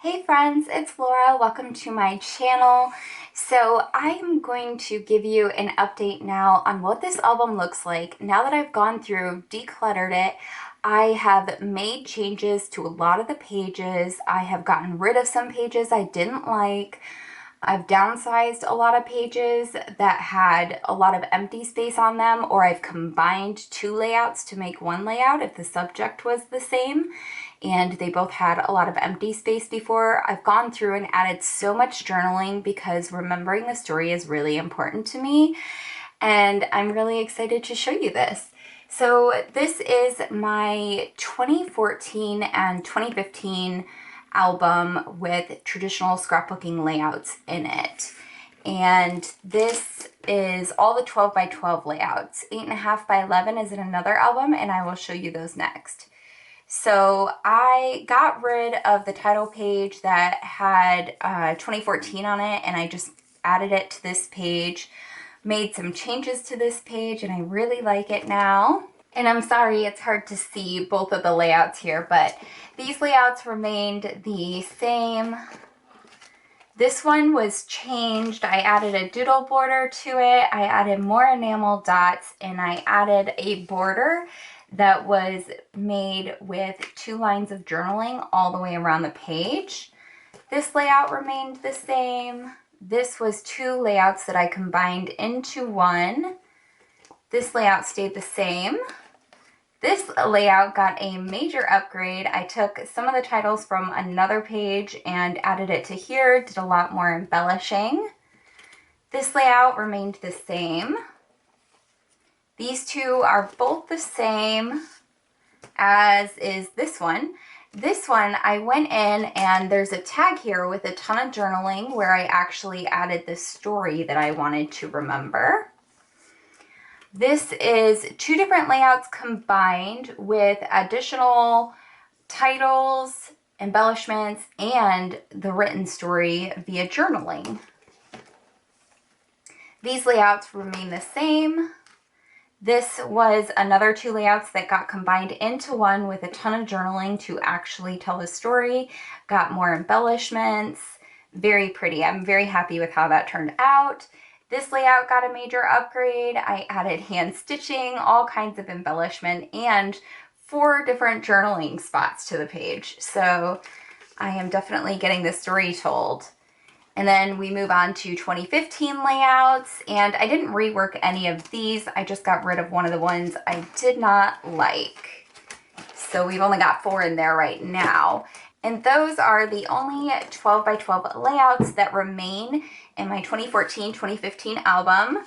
Hey friends, it's Laura. Welcome to my channel. So I'm going to give you an update now on what this album looks like. Now that I've gone through, decluttered it, I have made changes to a lot of the pages. I have gotten rid of some pages I didn't like. I've downsized a lot of pages that had a lot of empty space on them, or I've combined two layouts to make one layout if the subject was the same and they both had a lot of empty space before. I've gone through and added so much journaling because remembering the story is really important to me, and I'm really excited to show you this. So this is my 2014 and 2015 album with traditional scrapbooking layouts in it. And this is all the 12 by 12 layouts. 8.5 by 11 is in another album, and I will show you those next. So I got rid of the title page that had 2014 on it, and I just added it to this page, made some changes to this page, and I really like it now. And I'm sorry, it's hard to see both of the layouts here, but these layouts remained the same. This one was changed. I added a doodle border to it. I added more enamel dots, and I added a border that was made with 2 lines of journaling all the way around the page. This layout remained the same. This was 2 layouts that I combined into one. This layout stayed the same. This layout got a major upgrade. I took some of the titles from another page and added it to here, did a lot more embellishing. This layout remained the same. These two are both the same as is this one. This one, I went in and there's a tag here with a ton of journaling where I actually added the story that I wanted to remember. This is 2 different layouts combined with additional titles, embellishments, and the written story via journaling. These layouts remain the same. This was another 2 layouts that got combined into one with a ton of journaling to actually tell the story, got more embellishments, very pretty. I'm very happy with how that turned out. This layout got a major upgrade. I added hand stitching, all kinds of embellishment, and 4 different journaling spots to the page. So I am definitely getting the story told. And then we move on to 2015 layouts, and I didn't rework any of these. I just got rid of one of the ones I did not like. So we've only got 4 in there right now. And those are the only 12 by 12 layouts that remain in my 2014-2015 album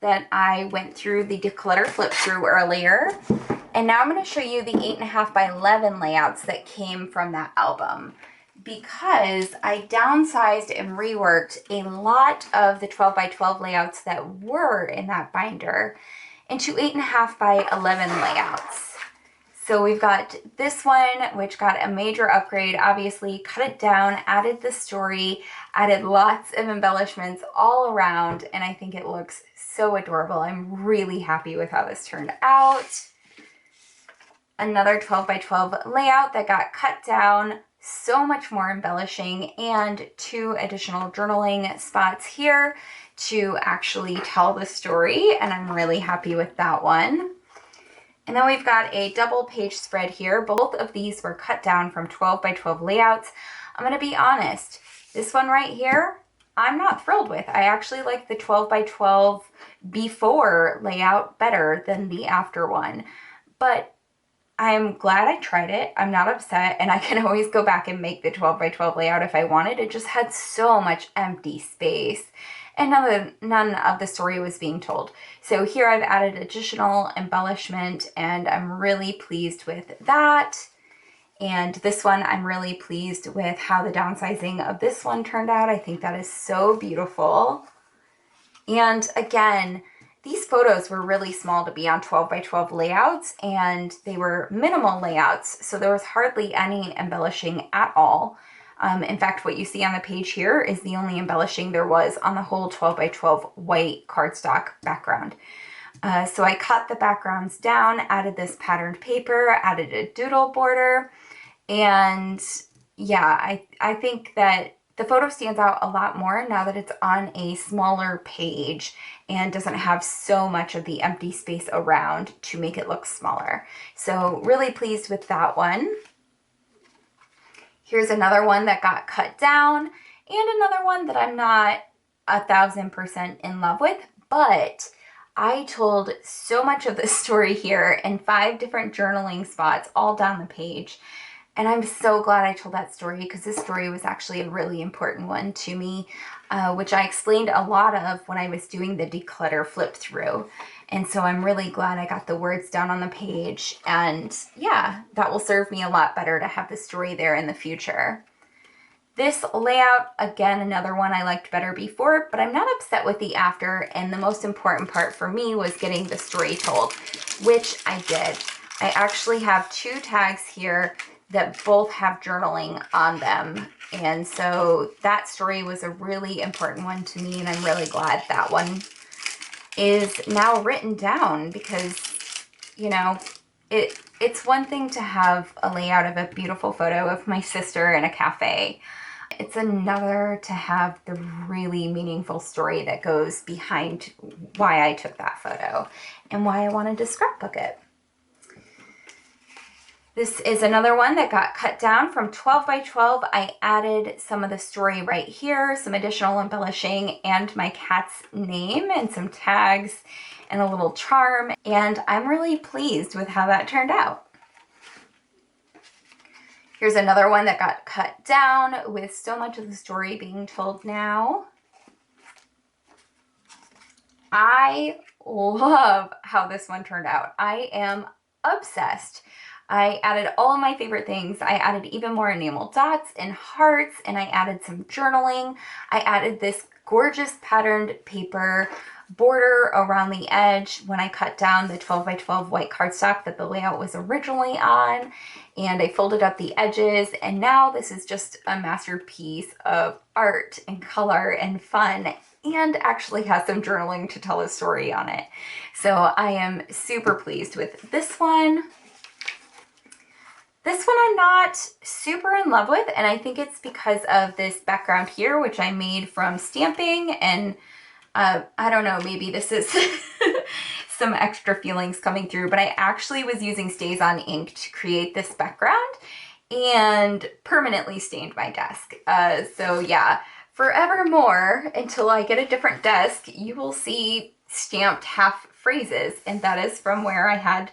that I went through the declutter flip through earlier. And now I'm going to show you the 8.5 by 11 layouts that came from that album, because I downsized and reworked a lot of the 12 by 12 layouts that were in that binder into 8.5 by 11 layouts. So we've got this one, which got a major upgrade, obviously cut it down, added the story, added lots of embellishments all around, and I think it looks so adorable. I'm really happy with how this turned out. Another 12 by 12 layout that got cut down, so much more embellishing, and 2 additional journaling spots here to actually tell the story, and I'm really happy with that one. And then we've got a double page spread here. Both of these were cut down from 12 by 12 layouts. I'm going to be honest, this one right here, I'm not thrilled with. I actually like the 12 by 12 before layout better than the after one, but I'm glad I tried it. I'm not upset, and I can always go back and make the 12 by 12 layout if I wanted. It just had so much empty space, and none of the story was being told. So here I've added additional embellishment, and I'm really pleased with that. And this one, I'm really pleased with how the downsizing of this one turned out. I think that is so beautiful. And again, these photos were really small to be on 12 by 12 layouts, and they were minimal layouts, so there was hardly any embellishing at all. In fact, what you see on the page here is the only embellishing there was on the whole 12 by 12 white cardstock background. So I cut the backgrounds down, added this patterned paper, added a doodle border, and yeah, I think that the photo stands out a lot more now that it's on a smaller page and doesn't have so much of the empty space around to make it look smaller. So really pleased with that one. Here's another one that got cut down, and another one that I'm not 1,000% in love with, but I told so much of the story here in 5 different journaling spots all down the page. And I'm so glad I told that story, because this story was actually a really important one to me, which I explained a lot of when I was doing the declutter flip through. And so I'm really glad I got the words down on the page. And yeah, that will serve me a lot better to have the story there in the future. This layout, again, another one I liked better before, but I'm not upset with the after. And the most important part for me was getting the story told, which I did. I actually have 2 tags here that both have journaling on them. And so that story was a really important one to me, and I'm really glad that one is now written down, because, you know, it's one thing to have a layout of a beautiful photo of my sister in a cafe. It's another to have the really meaningful story that goes behind why I took that photo and why I wanted to scrapbook it. This is another one that got cut down from 12 by 12. I added some of the story right here, some additional embellishing, and my cat's name and some tags and a little charm. And I'm really pleased with how that turned out. Here's another one that got cut down with so much of the story being told now. I love how this one turned out. I am obsessed. I added all of my favorite things. I added even more enamel dots and hearts, and I added some journaling. I added this gorgeous patterned paper border around the edge when I cut down the 12 by 12 white cardstock that the layout was originally on, and I folded up the edges, and now this is just a masterpiece of art and color and fun, and actually has some journaling to tell a story on it. So I am super pleased with this one. This one I'm not super in love with, and I think it's because of this background here, which I made from stamping, and I don't know, maybe this is some extra feelings coming through, but I actually was using Stays On ink to create this background and permanently stained my desk. So yeah, forevermore, until I get a different desk, you will see stamped half phrases, and that is from where I had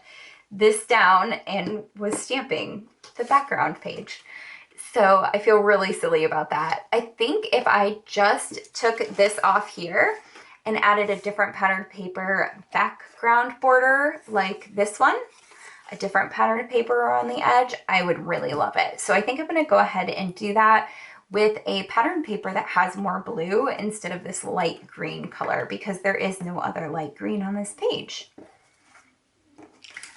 this down and was stamping the background page. So I feel really silly about that. I think if I just took this off here and added a different patterned paper background border like this one, a different patterned paper on the edge, I would really love it. So I think I'm going to go ahead and do that with a pattern paper that has more blue instead of this light green color, because there is no other light green on this page.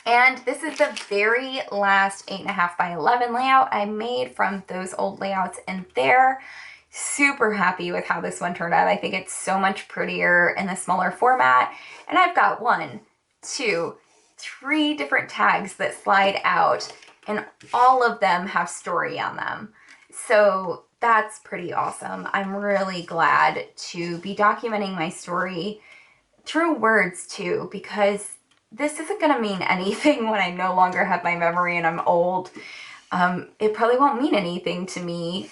And this is the very last 8.5 by 11 layout I made from those old layouts in there. Super happy with how this one turned out. I think it's so much prettier in the smaller format. And I've got 1, 2, 3 different tags that slide out, and all of them have story on them. So that's pretty awesome. I'm really glad to be documenting my story through words too, because this isn't going to mean anything when I no longer have my memory and I'm old. It probably won't mean anything to me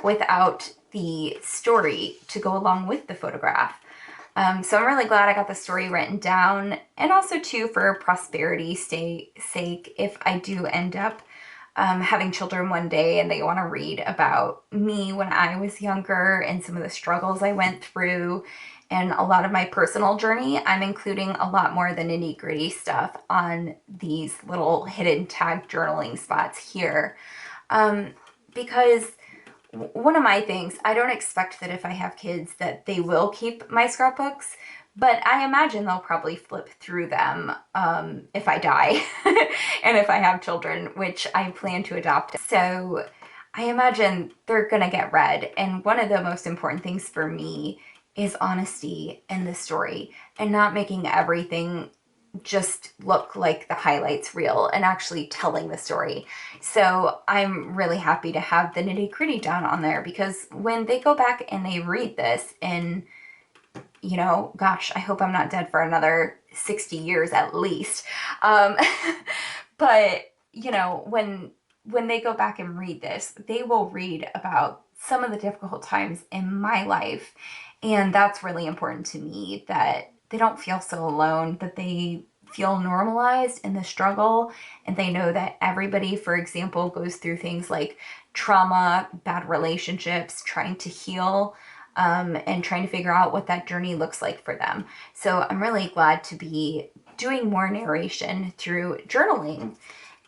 without the story to go along with the photograph. So I'm really glad I got the story written down, and also too for prosperity's sake, if I do end up having children one day and they want to read about me when I was younger and some of the struggles I went through and a lot of my personal journey, I'm including a lot more of the nitty-gritty stuff on these little hidden tag journaling spots here. Because one of my things, I don't expect that if I have kids that they will keep my scrapbooks, but I imagine they'll probably flip through them if I die and if I have children, which I plan to adopt. So I imagine they're gonna get read. And one of the most important things for me is honesty in the story and not making everything just look like the highlights reel and actually telling the story. So I'm really happy to have the nitty gritty down on there, because when they go back and they read this in, you know, gosh, I hope I'm not dead for another 60 years at least. Um, but, you know, when they go back and read this, they will read about some of the difficult times in my life. And that's really important to me, that they don't feel so alone, that they feel normalized in the struggle, and they know that everybody, for example, goes through things like trauma, bad relationships, trying to heal, and trying to figure out what that journey looks like for them. So I'm really glad to be doing more narration through journaling.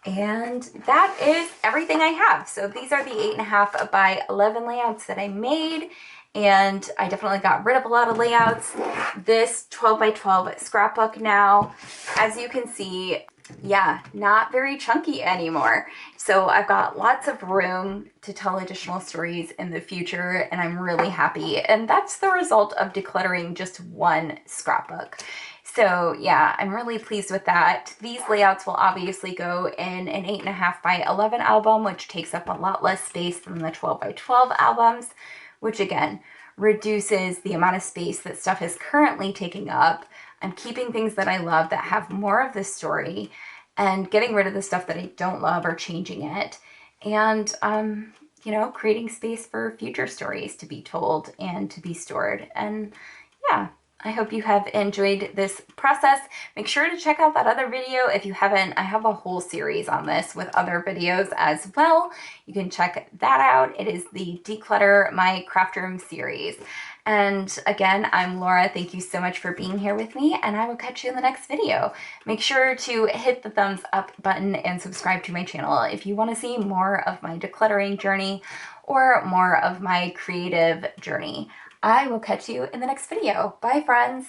And that is everything I have. So these are the 8.5 by 11 layouts that I made. And I definitely got rid of a lot of layouts. This 12 by 12 scrapbook now, as you can see, yeah, not very chunky anymore. So I've got lots of room to tell additional stories in the future, and I'm really happy. And that's the result of decluttering just one scrapbook. So yeah, I'm really pleased with that. These layouts will obviously go in an 8.5 by 11 album, which takes up a lot less space than the 12 by 12 albums, which again, reduces the amount of space that stuff is currently taking up. I'm keeping things that I love that have more of the story, and getting rid of the stuff that I don't love or changing it. And, you know, creating space for future stories to be told and to be stored. And yeah, I hope you have enjoyed this process. Make sure to check out that other video if you haven't. I have a whole series on this with other videos as well. You can check that out. It is the Declutter My Craft Room series. And again, I'm Laura. Thank you so much for being here with me, and I will catch you in the next video. Make sure to hit the thumbs up button and subscribe to my channel if you want to see more of my decluttering journey or more of my creative journey. I will catch you in the next video. Bye, friends.